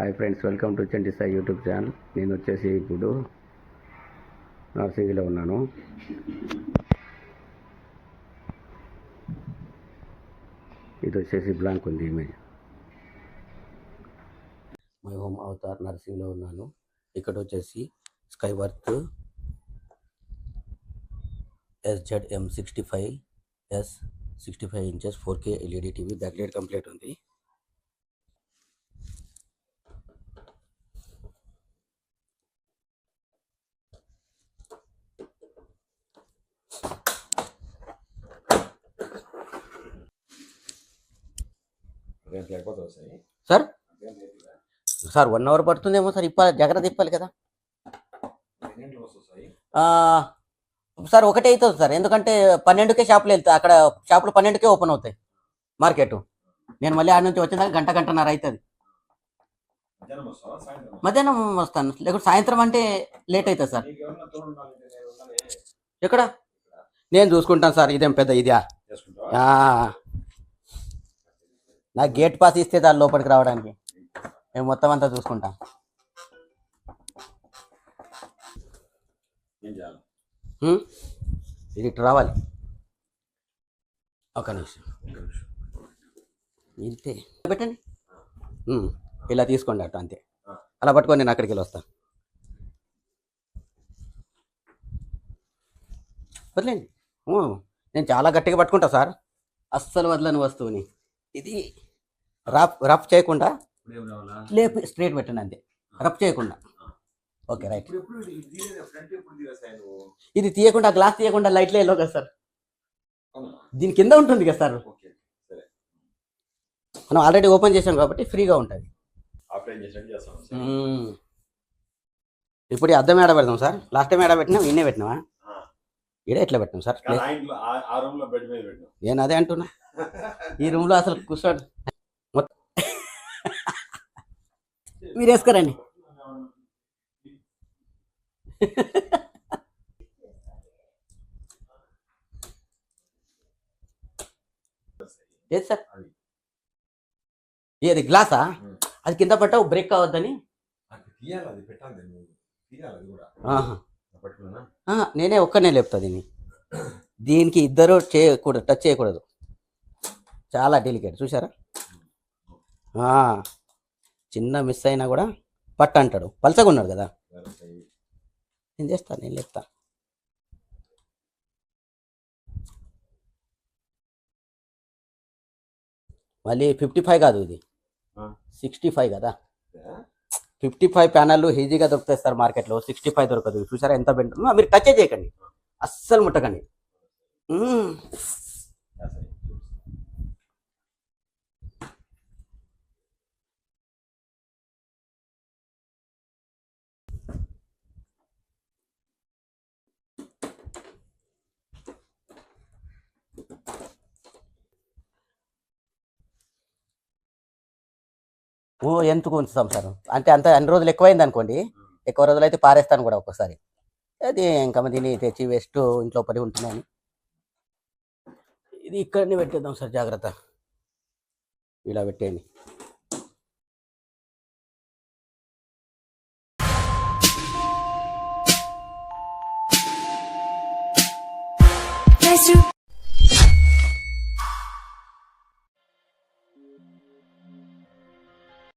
Hi friends, welcome to Chanti Sai YouTube channel. నేను వచ్చేసి ఇప్పుడు నర్సింగ్లో ఉన్నాను. ఇది వచ్చేసి బ్లాంక్ ఉంది ఇమేజ్. మై హోమ్ అవతార్ నర్సింగ్లో ఉన్నాను. ఇక్కడ వచ్చేసి Skyworth SZM65S 65 inches 4K LED TV, back light complete ఉంది. సార్ 1 అవర్ పడుతుందేమో సార్. జాగ్రత్త ఇప్పాలి కదా సార్. 1 అవుతుంది సార్, ఎందుకంటే 12కే షాపులు వెళ్తాయి. అక్కడ షాపులు 12కే ఓపెన్ అవుతాయి మార్కెట్. నేను మళ్ళీ ఆడ నుంచి వచ్చేదాకా గంటన్నర అవుతుంది. మధ్యాహ్నం వస్తాను, లేకపోతే సాయంత్రం అంటే లేట్ అవుతుంది సార్. ఎక్కడ నేను చూసుకుంటాను సార్. ఇదేం పెద్ద ఇదా? నాకు గేట్ పాస్ ఇస్తే దాని లోపలికి రావడానికి నేను మొత్తం అంతా చూసుకుంటా. ఇది ఇటు రావాలి. ఒక నిమిషం ఇంతే పెట్టండి. ఇలా తీసుకోండి అటు, అంతే. అలా పట్టుకొని నేను అక్కడికి వెళ్ళి వస్తాను. వదిలేండి, నేను చాలా గట్టిగా పట్టుకుంటా సార్. అస్సలు వదలని వస్తువుని. ఇది రఫ్ చేయకుండా లేపు స్ట్రైట్ పెట్టండి, అంతే. రఫ్ చేయకుండా. Okay, right. ఇది తీయకుండా, గ్లాస్ తీయకుండా లైట్లో వెళ్ళవు కదా సార్. దీని కింద ఉంటుంది కదా సార్. మనం ఆల్రెడీ ఓపెన్ చేసాం కాబట్టి ఫ్రీగా ఉంటుంది. ఇప్పుడు ఈ అద్దం ఏడ పెడదాం సార్? లాస్ట్ టైం ఏడ పెట్టినాం, ఇన్నే పెట్టినావా? ఈడ ఎట్లా పెట్టినాం సార్? నేను అదే అంటున్నా. ఈ రూమ్లో అసలు కూర్చోండి, మీరు వేసుకోరండి. ఏది సార్? ఏది గ్లాసా? అది కింద పట్టావు, బ్రేక్ కావద్దని. నేనే ఒక్కనే లేపుతా దీన్ని. దీనికి ఇద్దరు చేయకూడదు, టచ్ చేయకూడదు. చాలా డెలికేట్, చూసారా? చిన్న మిస్ అయినా కూడా పట్టు అంటాడు. పలసగా ఉన్నాడు కదా. నేను చేస్తాను, నేను లేపుతా. మళ్ళీ 55 కాదు, ఇది 65 కదా. 55 ప్యానెల్ ఈజీగా దొరుకుతాయి సార్ మార్కెట్లో. 65 దొరకదు. చూసారా ఎంత బెండ్? మీరు టచ్ చేయకండి, అస్సలు ముట్టకండి. ఎందుకు ఉంచుతాం సార్? అంటే అన్ని రోజులు ఎక్కువైంది అనుకోండి, ఎక్కువ రోజులు అయితే పారేస్తాను కూడా ఒక్కోసారి. అది ఇంకా దీన్ని తెచ్చి వేస్ట్ ఇంట్లో పడి ఉంటున్నాను. ఇది ఇక్కడనే పెట్టేద్దాం సార్, జాగ్రత్త. ఇలా పెట్టేయండి.